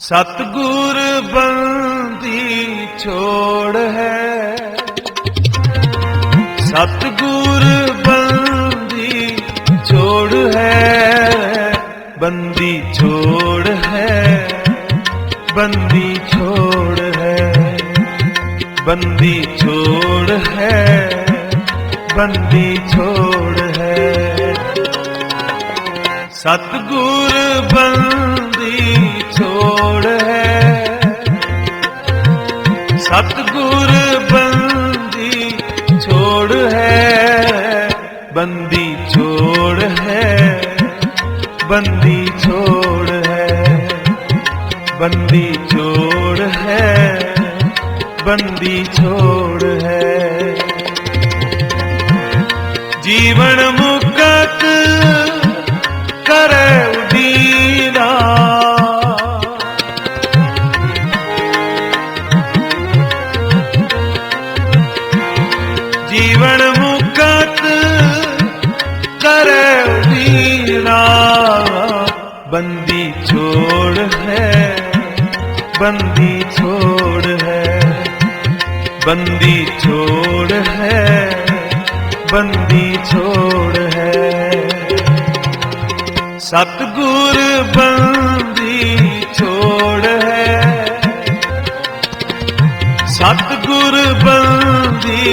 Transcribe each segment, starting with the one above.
सतगुर बंदी छोड़ है, सतगुर बंदी छोड़ है, बंदी छोड़ है, बंदी छोड़ है, बंदी छोड़ है, बंदी छोड़ है। सतगुर बंदी छोड़ है, सतगुर बंदी छोड़ है, बंदी छोड़ है, बंदी छोड़ है, बंदी छोड़ है, बंदी छोड़ है। जीवन मुक्त करे उदीना, जीवन मुक्त करे उदीना, बंदी छोड़ है, बंदी छोड़ है, बंदी छोड़ है, बंदी छोड़ है। सतगुर बंदी छोड़ है, सतगुर बंदी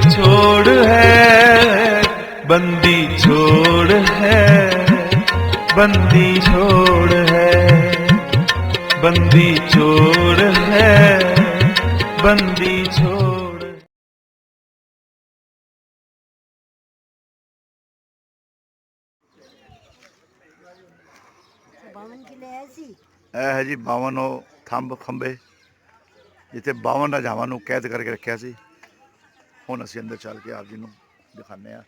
छोड़ है, बंदी छोड़ है, बंदी छोड़ है, बंदी छोड़ है, बंदी छोड़। ਇਹ ਹੈ ਜੀ 52 ਥੰਬ ਖੰਬੇ ਜਿੱਥੇ 52 ਰਾਜਾਵਾਂ ਨੂੰ ਕੈਦ ਕਰਕੇ ਰੱਖਿਆ ਸੀ। ਹੁਣ ਅਸੀਂ ਅੰਦਰ ਚੱਲ ਕੇ ਆਪ ਜੀ ਨੂੰ ਦਿਖਾਉਂਦੇ ਆ।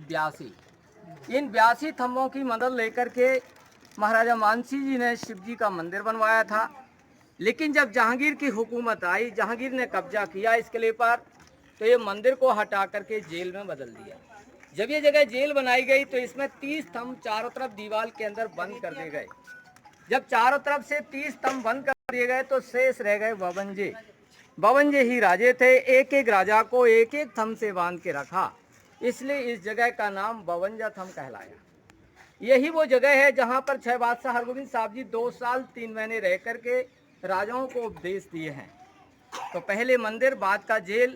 ब्यासी इन 82 थंबों की मदद लेकर के महाराजा मानसी जी ने शिव जी का मंदिर बनवाया था। लेकिन जब जहांगीर की हुकूमत आई, जहांगीर ने कब्जा किया इस किले पर, तो ये मंदिर को हटा करके जेल में बदल दिया। जब ये जगह जेल बनाई गई तो इसमें 30 स्तंभ चारों तरफ दीवार के अंदर बंद कर दिए गए। जब चारों तरफ से 30 स्तंभ बंद कर दिए गए तो शेष रह गए 52। 52 ही राजे थे। एक एक राजा को एक एक थंब से बांध के रखा, इसलिए इस जगह का नाम 52 थंब कहलाया। यही वो जगह है जहाँ पर 6 बादशाह हरगोबिंद साहब जी 2 साल 3 महीने रह करके राजाओं को उपदेश दिए हैं। तो पहले मंदिर, बाद का जेल।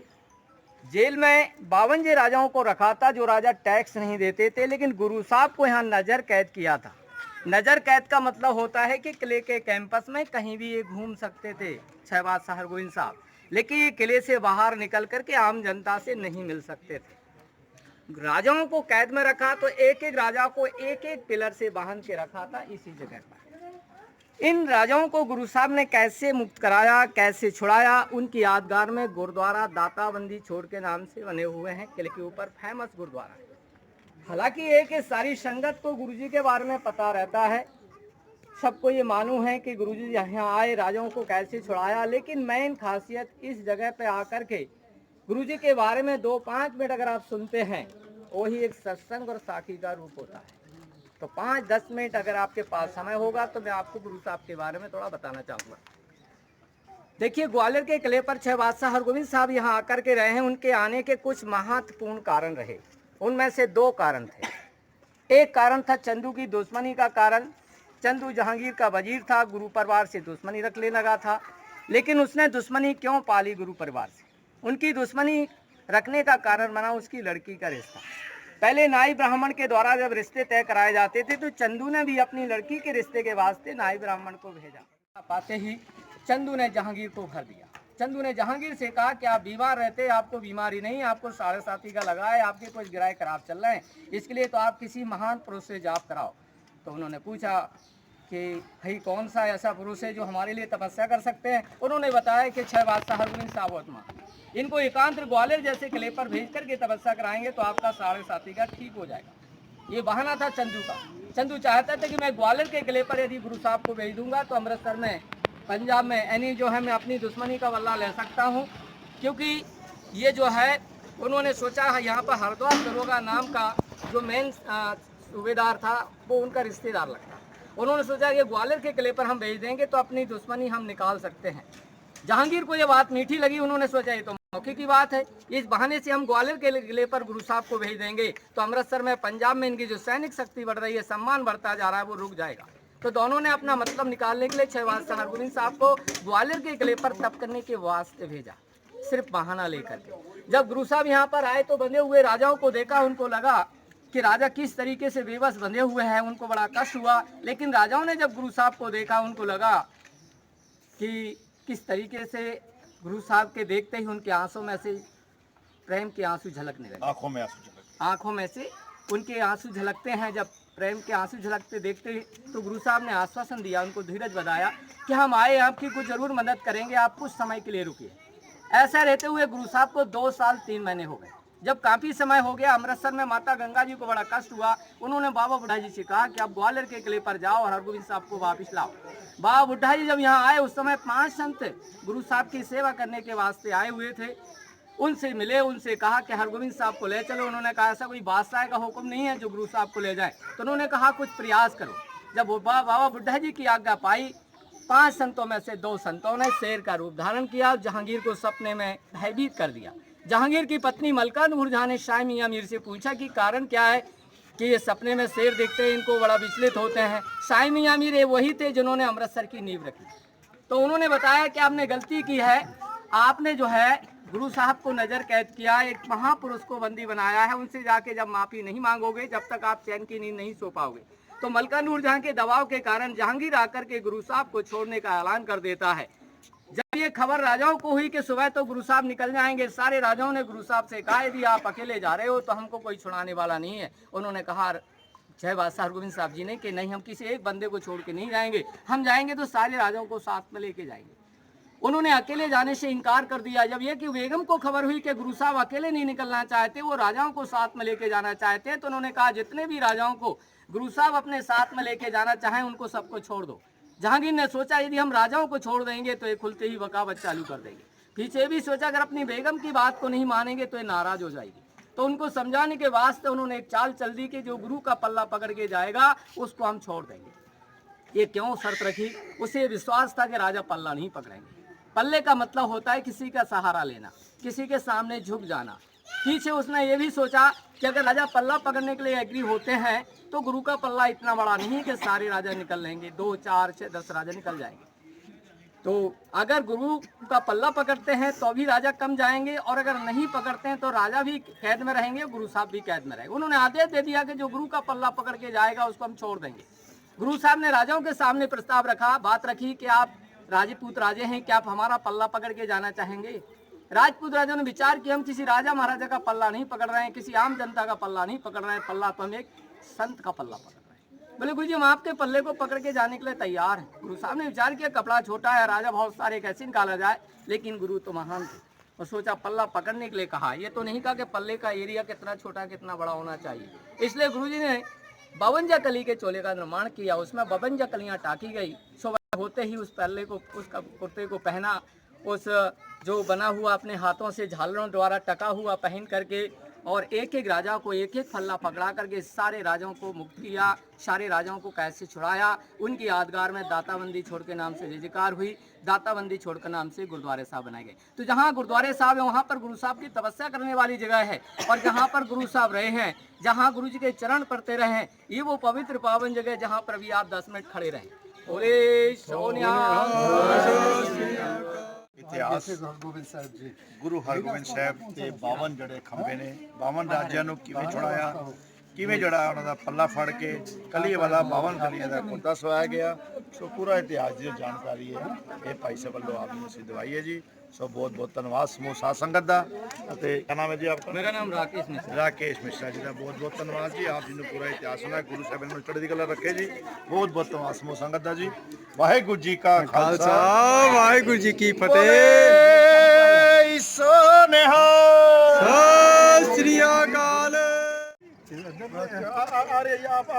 जेल में 52 राजाओं को रखा था जो राजा टैक्स नहीं देते थे, लेकिन गुरु साहब को यहाँ नज़र कैद किया था। नज़र कैद का मतलब होता है कि किले के कैंपस में कहीं भी ये घूम सकते थे 6 बादशाह हरगोबिंद साहब, लेकिन ये किले से बाहर निकल करके आम जनता से नहीं मिल सकते थे। राजाओं को कैद में रखा तो एक एक राजा को एक एक पिलर से बांध के रखा था इसी जगह पर। इन राजाओं को गुरु साहब ने कैसे मुक्त कराया, कैसे छुड़ाया, उनकी यादगार में गुरुद्वारा दाताबंदी छोड़ के नाम से बने हुए हैं। किले के ऊपर फेमस गुरुद्वारा। हालांकि एक सारी संगत को गुरुजी के बारे में पता रहता है, सबको ये मालूम है कि गुरुजी यहाँ आए, राजाओं को कैसे छुड़ाया, लेकिन मेन खासियत इस जगह पे आकर के गुरुजी के बारे में 2-5 मिनट अगर आप सुनते हैं, वही एक सत्संग और साखी का रूप होता है। तो 5-10 मिनट अगर आपके पास समय होगा तो मैं आपको गुरु साहब के बारे में थोड़ा बताना चाहूँगा। देखिए, ग्वालियर के किले पर 6 बादशाह हरगोबिंद साहब यहाँ आकर के रहे हैं। उनके आने के कुछ महत्वपूर्ण कारण रहे, उनमें से 2 कारण थे। एक कारण था चंदू की दुश्मनी का कारण। चंदू जहांगीर का वजीर था, गुरु परिवार से दुश्मनी रख लेने लगा था। लेकिन उसने दुश्मनी क्यों पाली गुरु परिवार से? उनकी दुश्मनी रखने का कारण बना उसकी लड़की का रिश्ता। पहले नाई ब्राह्मण के द्वारा जब रिश्ते तय कराए जाते थे तो चंदू ने भी अपनी लड़की के रिश्ते के वास्ते नाई ब्राह्मण को भेजा। पाते ही चंदू ने जहांगीर को भर दिया। चंदू ने जहांगीर से कहा कि आप बीमार रहते, आपको बीमारी नहीं, आपको 7.5 का लगा है, आपके कुछ गिराए खराब चल रहे हैं, इसके लिए तो आप किसी महान पुरुष से जाप कराओ। तो उन्होंने पूछा कि भाई कौन सा ऐसा पुरुष है जो हमारे लिए तपस्या कर सकते हैं? उन्होंने बताया कि 6 बादशाह हरगोबिंद साहब, इनको एकांत ग्वालियर जैसे किले पर भेज करके तपस्या कराएंगे तो आपका 7.5 का ठीक हो जाएगा। ये बहाना था चंदू का। चंदू चाहता था कि मैं ग्वालियर के किले पर यदि गुरु साहब को भेज दूंगा तो अमृतसर में, पंजाब में यानी जो है मैं अपनी दुश्मनी का बदला ले सकता हूँ, क्योंकि ये जो है उन्होंने सोचा यहाँ पर हरद्वार दरोगा नाम का जो मेन सूबेदार था, वो उनका रिश्तेदार लगता। उन्होंने सोचा कि ग्वालियर के किले पर हम भेज देंगे तो अपनी दुश्मनी हम निकाल सकते हैं। जहांगीर को ये बात मीठी लगी, उन्होंने सोचा ये तो मौके की बात है, इस बहाने से हम ग्वालियर के किले पर गुरु साहब को भेज देंगे तो अमृतसर में, पंजाब में इनकी जो सैनिक शक्ति बढ़ रही है, सम्मान बढ़ता जा रहा है, वो रुक जाएगा। तो दोनों ने अपना मतलब निकालने के लिए 6 बादशाह हरगोविंद साहब को ग्वालियर के किले पर तप करने के वास्ते भेजा, सिर्फ बहाना लेकर के। जब गुरु साहब यहाँ पर आए तो बंधे हुए राजाओं को देखा, उनको लगा कि राजा किस तरीके से बेबस बंधे हुए हैं, उनको बड़ा कष्ट हुआ। लेकिन राजाओं ने जब गुरु साहब को देखा, उनको लगा कि किस तरीके से गुरु साहब के देखते ही उनके आंसू में से प्रेम के आंसू झलकने लगे, आंखों में से उनके आंसू झलकते हैं। जब प्रेम के आंसू झलकते देखते ही तो गुरु साहब ने आश्वासन दिया, उनको धीरज बताया कि हम आए, आपकी कुछ जरूर मदद करेंगे, आप कुछ समय के लिए रुकिए। ऐसा रहते हुए गुरु साहब को 2 साल 3 महीने हो गए। जब काफी समय हो गया, अमृतसर में माता गंगा जी को बड़ा कष्ट हुआ। उन्होंने बाबा बुढ़ा जी से कहा कि आप ग्वालियर के किले पर जाओ और हरगोविंद साहब को वापिस लाओ। बाबा बुढ़ा जी जब यहाँ आए, उस समय 5 संत गुरु साहब की सेवा करने के वास्ते आए हुए थे। उनसे मिले, उनसे कहा कि हरगोविंद साहब को ले चलो। उन्होंने कहा ऐसा कोई बादशाह का हुक्म नहीं है जो गुरु साहब को ले जाए। तो उन्होंने कहा कुछ प्रयास करो। जब बाबा बुढ़ा जी की आज्ञा पाई, 5 संतों में से 2 संतों ने शेर का रूप धारण किया, जहांगीर को सपने में भयभीत कर दिया। जहांगीर की पत्नी मलका नूरजहां ने शाह मियां मीर से पूछा कि कारण क्या है कि ये सपने में शेर देखते हैं, इनको बड़ा विचलित होते हैं। शाह मियां मीर ये वही थे जिन्होंने अमृतसर की नींव रखी। तो उन्होंने बताया कि आपने गलती की है, आपने जो है गुरु साहब को नजर कैद किया, एक महापुरुष को बंदी बनाया है, उनसे जाके जब माफी नहीं मांगोगे, जब तक आप चैन की नींद नहीं सो पाओगे। तो मलका नूरजहां के दबाव के कारण जहांगीर आकर के गुरु साहब को छोड़ने का ऐलान कर देता है। जब ये खबर राजाओं को हुई कि सुबह तो गुरु साहब निकल जाएंगे, सारे राजाओं ने गुरु साहब से कहा यदि आप अकेले जा रहे हो तो हमको कोई छुड़ाने वाला नहीं है। उन्होंने कहा 6 बादशाह हरगोविंद साहब जी ने कि नहीं, हम किसी एक बंदे को छोड़ के नहीं जाएंगे, हम जाएंगे तो सारे राजाओं को साथ में लेके जाएंगे। उन्होंने अकेले जाने से इनकार कर दिया। जब यह कि बेगम को खबर हुई कि गुरु साहब अकेले नहीं निकलना चाहते, वो राजाओं को साथ में लेके जाना चाहते हैं, तो उन्होंने कहा जितने भी राजाओं को गुरु साहब अपने साथ में लेके जाना चाहें उनको सबको छोड़ दो। जहांगीर ने सोचा यदि हम राजाओं को छोड़ देंगे तो ये खुलते ही बगावत चालू कर देंगे। पीछे भी सोचा अगर अपनी बेगम की बात को नहीं मानेंगे तो ये नाराज हो जाएगी। तो उनको समझाने के वास्ते उन्होंने एक चाल चल दी कि जो गुरु का पल्ला पकड़ के जाएगा उसको हम छोड़ देंगे। ये क्यों शर्त रखी? उसे विश्वास था कि राजा पल्ला नहीं पकड़ेंगे। पल्ले का मतलब होता है किसी का सहारा लेना, किसी के सामने झुक जाना। पीछे उसने ये भी सोचा कि अगर राजा पल्ला पकड़ने के लिए एग्री होते हैं तो गुरु का पल्ला इतना बड़ा नहीं है कि सारे राजा निकल लेंगे, 2, 4, 6, 10 राजा निकल जाएंगे। तो अगर गुरु का पल्ला पकड़ते हैं तो भी राजा कम जाएंगे, और अगर नहीं पकड़ते हैं तो राजा भी कैद में रहेंगे, गुरु साहब भी कैद में रहेंगे। उन्होंने आदेश दे दिया कि जो गुरु का पल्ला पकड़ के जाएगा उसको हम छोड़ देंगे। गुरु साहब ने राजाओं के सामने प्रस्ताव रखा, बात रखी कि आप राजपूत राजे हैं, क्या आप हमारा पल्ला पकड़ के जाना चाहेंगे? राजपूत राजाओं ने विचार किया हम किसी राजा महाराजा का पल्ला नहीं पकड़ रहे हैं, किसी आम जनता का पल्ला नहीं पकड़ रहे हैं, पल्ला तो हम एक संत का पल्ला पकड़ रहे हैं। बोले गुरु जी हम आपके पल्ले को पकड़ के जाने के लिए तैयार हैं। गुरु साहब ने विचार किया कपड़ा छोटा है, राजा बहुत सारे कैसे निकाला जाए, लेकिन गुरु तो महान थे और सोचा पल्ला पकड़ने के लिए कहा। ये तो नहीं कहा कि पल्ले का एरिया कितना छोटा कितना बड़ा होना चाहिए। इसलिए गुरु जी ने 52 कली के चोले का निर्माण किया, उसमें 52 कलियां टाकी गई। सुबह होते ही उस पल्ले को, उस कुर्ते को पहना, उस जो बना हुआ अपने हाथों से झालरों द्वारा टका हुआ पहन करके, और एक एक राजा को एक एक पल्ला पकड़ा करके सारे राजाओं को मुक्त किया, सारे राजाओं को कैद से छुड़ाया। उनकी यादगार में दाताबंदी छोड़ के नाम से जयकार हुई, दाताबंदी छोड़ के नाम से गुरुद्वारे साहब बनाए गए। तो जहाँ गुरुद्वारे साहब है वहाँ पर गुरु साहब की तपस्या करने वाली जगह है, और जहाँ पर गुरु साहब रहे हैं, जहाँ गुरु जी के चरण पड़ते रहे हैं, ये वो पवित्र पावन जगह जहाँ पर भी आप 10 मिनट खड़े रहें। ओरे सोनिया ਇਤਿਹਾਸ ਗੁਰੂ ਹਰਗੋਬਿੰਦ ਸਾਹਿਬ ਤੇ 52 ਜਿਹੜੇ ਖੰਭੇ ਨੇ, 52 ਰਾਜਿਆਂ ਨੂੰ ਕਿਵੇਂ ਛੁਡਾਇਆ, ਕਿਵੇਂ ਜਿਹੜਾ ਉਹਨਾਂ ਦਾ ਪੱਲਾ ਫੜ ਕੇ ਕਲੀ ਵਾਲਾ 52 ਕਲੀਆਂ ਦਾ ਕੁੰਡਾ ਸਵਾਇਆ ਗਿਆ। ਸੋ ਪੂਰਾ ਇਤਿਹਾਸ ਦੀ ਜਾਣਕਾਰੀ ਹੈ ਇਹ ਭਾਈ ਸਾਹਿਬ ਵੱਲੋਂ ਆਪ ਨੂੰ ਅਸੀਂ ਦਵਾਈ ਹੈ ਜੀ। ਸੋ ਬਹੁਤ ਬਹੁਤ ਧੰਨਵਾਦ ਸਮੂਹ ਸਾਧ ਸੰਗਤ ਦਾ। ਅਤੇ ਕੀ ਨਾਮ ਹੈ ਜੀ ਆਪਕਾ? मेरा नाम राकेश मिश्रा। ਰਾਕੇਸ਼ ਮਿਸ਼ਰਾ ਜੀ ਦਾ ਬਹੁਤ ਬਹੁਤ ਧੰਨਵਾਦ ਜੀ। ਆਪ ਜੀ ਨੂੰ ਪੂਰਾ ਇਤਿਹਾਸ ਸੁਣਾ, ਗੁਰੂ ਸਾਹਿਬ ਨੂੰ ਚੜ੍ਹਦੀ ਕਲਾ ਰੱਖੇ ਜੀ। ਬਹੁਤ ਬਹੁਤ ਧੰਨਵਾਦ ਸਮੂਹ ਸੰਗਤ ਦਾ ਜੀ। ਵਾਹਿਗੁਰੂ ਜੀ ਕਾ ਖਾਲਸਾ, ਵਾਹਿਗੁਰੂ ਜੀ ਕੀ ਫਤਿਹ। ਸੋ ਨਿਹਾਲ। ਸਤਿ ਸ੍ਰੀ ਅਕਾਲ।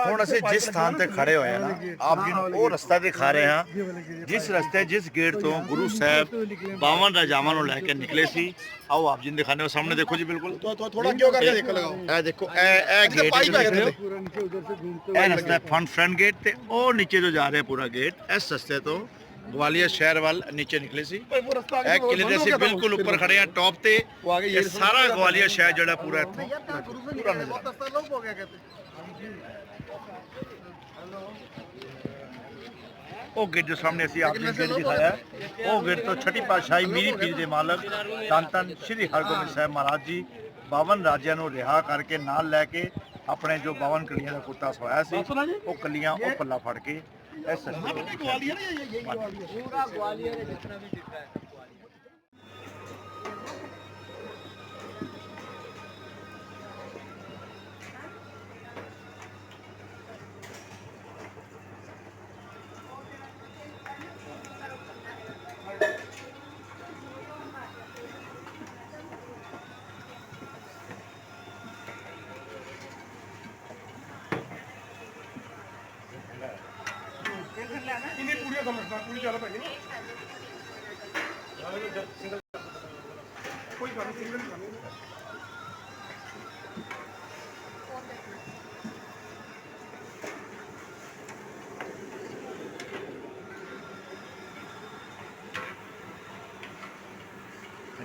ਹੁਣ ਅਸੀਂ ਜਿਸ ਸਥਾਨ ਤੇ ਖੜੇ ਹੋਏ ਆ ਨਾ, ਆਪ ਜੀ ਨੂੰ ਉਹ ਰਸਤਾ ਦਿਖਾ ਰਹੇ ਹਾਂ ਜਿਸ ਰਸਤੇ ਜਿਸ ਗੇਟ ਤੋਂ ਗੁਰੂ ਸਾਹਿਬ 52 ਰਾਜਾਵਾਂ ਨੂੰ ਲੈ ਕੇ ਨਿਕਲੇ ਸੀ। ਆਓ ਆਪ ਜੀ ਨੂੰ ਦਿਖਾਣੇ ਹੋ, ਸਾਹਮਣੇ ਦੇਖੋ ਜੀ, ਬਿਲਕੁਲ ਥੋੜਾ ਕਿਉਂ ਕਰਕੇ ਦੇਖ ਲਗਾਓ। ਇਹ ਦੇਖੋ, ਇਹ ਗੇਟ ਇਹ ਰਸਤਾ ਫਰੰਟ ਗੇਟ ਤੇ ਉਹ ਨੀਚੇ ਜੋ ਜਾ ਰਿਹਾ ਪੂਰਾ ਗੇਟ, ਇਸ ਰਸਤੇ ਤੋਂ ਗਵਾਲੀਅਰ ਸ਼ਹਿਰ ਵੱਲ ਨੀਚੇ ਨਿਕਲੇ ਸੀ। ਇਹ ਕਿਲੇ ਦੇ ਅਸੀਂ ਬਿਲਕੁਲ ਉੱਪਰ ਖੜੇ ਆ, ਟੌਪ ਤੇ। ਇਹ ਸਾਰਾ ਗਵਾਲੀਅਰ ਸ਼ਹਿਰ ਜਿਹੜਾ ਪੂਰਾ ਇੱਥੋਂ ਪੂਰਾ ਨਜ਼ਰ ਉਹ ਗੇਟ ਜੋ ਸਾਹਮਣੇ ਅਸੀਂ ਆਪ ਜੀ ਨੂੰ ਗੇਟ ਦਿਖਾਇਆ, ਉਹ ਗੇਟ ਤੋਂ ਛठी ਪਾਤਸ਼ਾਹੀ ਮੀਰੀ ਪੀਰ ਦੇ ਮਾਲਕ ਧੰਨ ਧੰਨ ਸ਼੍ਰੀ ਹਰਗੋਬਿੰਦ ਸਾਹਿਬ ਮਹਾਰਾਜ ਜੀ 52 ਰਾਜਿਆਂ ਨੂੰ ਰਿਹਾ ਕਰਕੇ ਨਾਲ ਲੈ ਕੇ ਆਪਣੇ ਜੋ 52 ਕਲੀਆਂ ਦਾ ਕੁੱਤਾ ਸਵਾਇਆ ਸੀ, ਉਹ ਕਲੀਆਂ ਉਹ ਪੱਲਾ ਫੜ ਕੇ ਇਸ पूरा ग्वालियर है जितना भी दिख रहा है।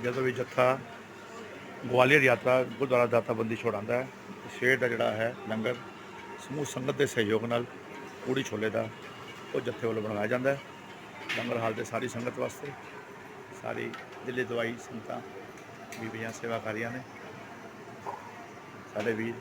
ਜਦੋਂ ਵੀ ਜੱਥਾ ਗਵਾਲੀਅਰ ਯਾਤਰਾ ਗੁਰਦੁਆਰਾ ਦਾਤਾਬੰਦੀ ਛੋੜਾਉਂਦਾ ਹੈ, ਸਵੇਰ ਦਾ ਜਿਹੜਾ ਹੈ ਲੰਗਰ ਸਮੂਹ ਸੰਗਤ ਦੇ ਸਹਿਯੋਗ ਨਾਲ ਪੂੜੀ ਛੋਲੇ ਦਾ ਉਹ ਜੱਥੇ ਵੱਲੋਂ ਬਣਾਇਆ ਜਾਂਦਾ ਹੈ। ਲੰਗਰ ਹਾਲ ਤੇ ਸਾਰੀ ਸੰਗਤ ਵਾਸਤੇ, ਸਾਰੀ ਦਿੱਲੀ ਦਵਾਈ ਸੰਗਤਾਂ ਬੀਬੀਆਂ ਸੇਵਾਕਾਰੀਆਂ ਨੇ, ਸਾਡੇ ਵੀਰ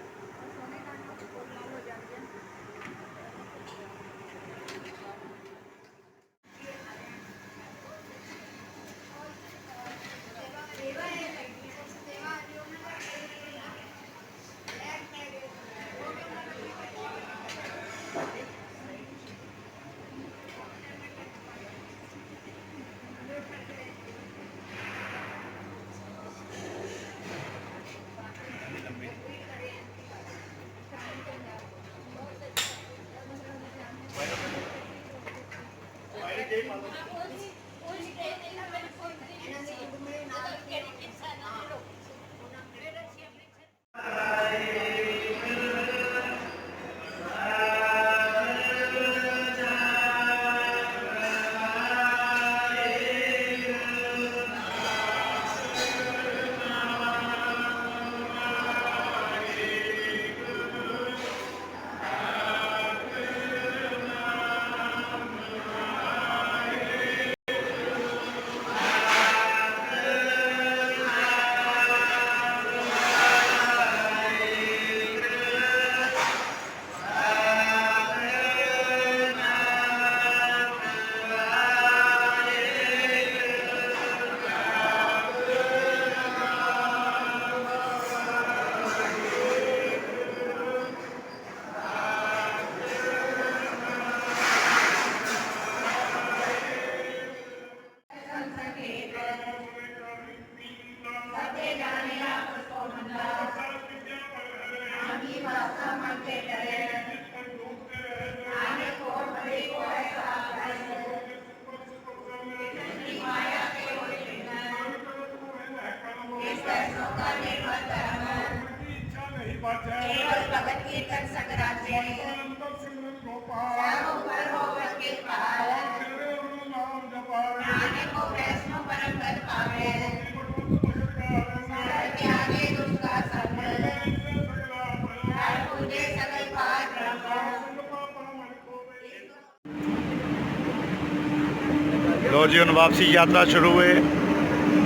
लो जी हम वापसी यात्रा शुरू हुए।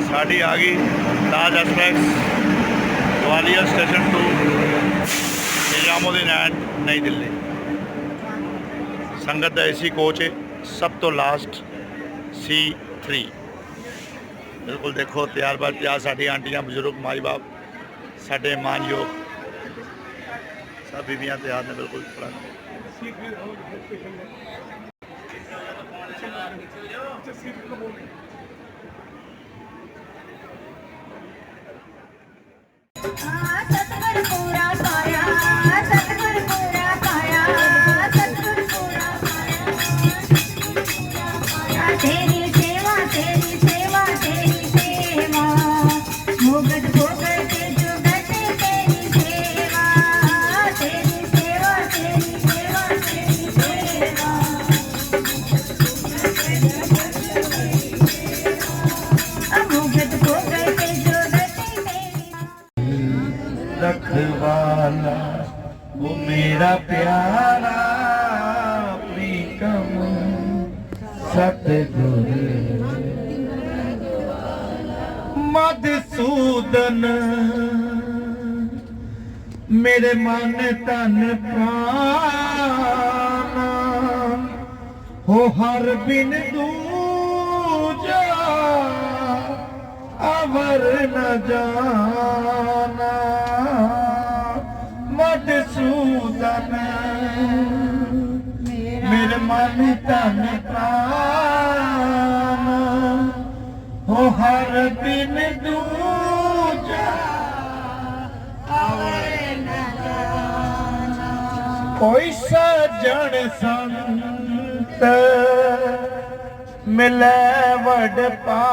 साड़ी आ गई Taj express Gwalior station to Nizamuddin and New Delhi. संगत का एसी कोच है, सब तो लास्ट C3। बिल्कुल देखो तैयार बार तैयार साड़ी आंटियां बजुर्ग माई बाप साढ़े मानयोग सब बीबियाँ तैयार ने बिल्कुल सतगुर पूरा पाया सतगुर तेरी सेवा तेरी सेवा तेरी सेवा भोगत भोगत जुगत तेरी सेवा तेरी सेवा तेरी सेवा तेरी सेवा भोगत भोगत जुगत तेरी रखवाला वो मेरा प्यारा प्रीतम सतगुर मधुसूदन मेरे मन तन प्राण हो हर बिन दूजा अवर न जाना मधुसूदन मेरे मन तन प्राण हो हर बिन दूजा कोई सजन संत मिले वड पागी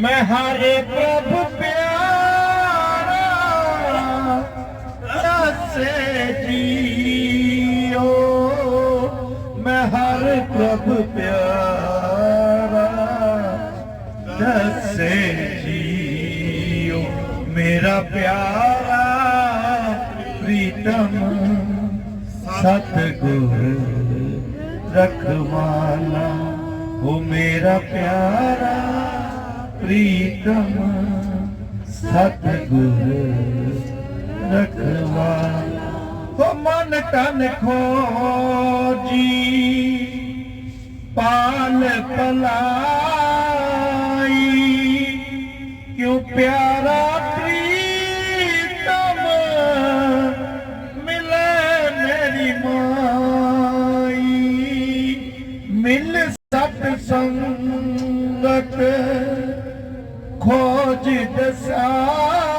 मैं हरे प्रभु प्यारा दसे जियो मैं हर प्रभु प्यारा दसे जियो मेरा प्यारा प्रीतम सतगुर रखवाला हो मेरा प्यारा प्रीतम सतगुर रखवाला हो मन तन खोजी पाल पलाई क्यों प्यारा प्रीतम मिले मेरी माई मिल सत्संगत खोज दसाई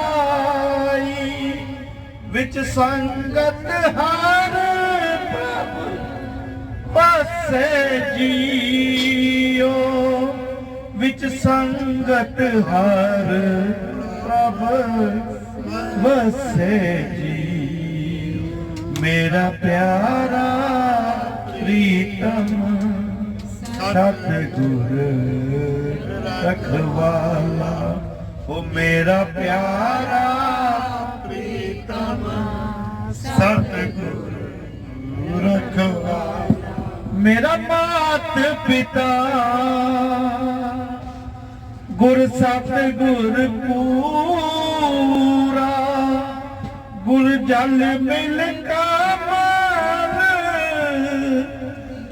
विच संगत हर प्रभु बसे जियो विच संगत हर प्रभु बसे जियो मेरा प्यारा प्रीतम सतगुर रखवाला ओ मेरा प्यारा प्रीतम सतगुर रखवाला मेरा मात पिता गुर सतगुर पूरा गुर जल मिल का मान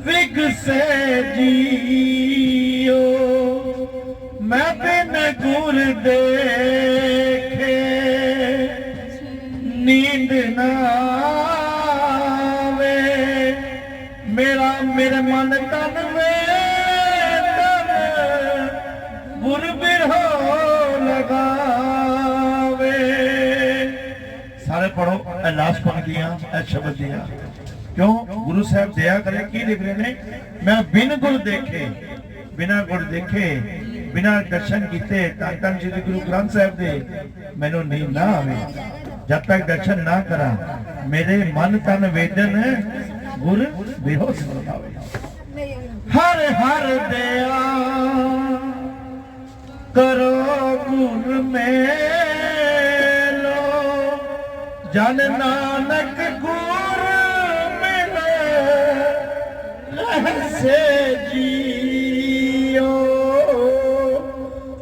विगसे जियो मैं बिन गुर देखे नींद ना आवे मेरा मेरे मन तन वेदन गुर बिरहो लगावे सारे पढ़ो लास्ट पंक्तियां शब्द दिया क्यों गुरु साहब दया करे की लिख रहे ने मैं बिन गुर देखे बिना गुर देखे बिना दर्शन किते धन धन श्री गुरु ग्रंथ साहब दे मैनू नींद ना आवे जब तक दर्शन ना करा मेरे मन तन वेदन गुर बेहोश लगावे हर हर दया करो गुर मेलो जन नानक गुर मिले रहसे जियो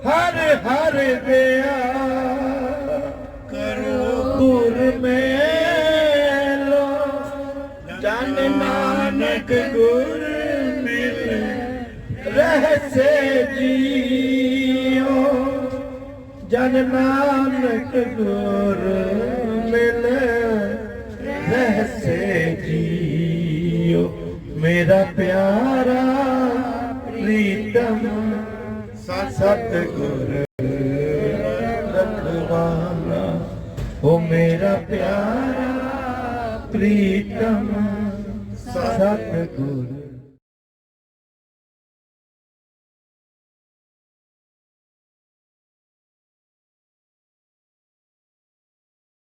हर हर दया करो गुर मेलो जन नानक गुर मिले रहसे जियो जन नानक गुर मिले रहसे जियो मेरा प्यारा प्रीतम सतगुर रखवाला ओ मेरा प्यारा प्रीतम सतगुर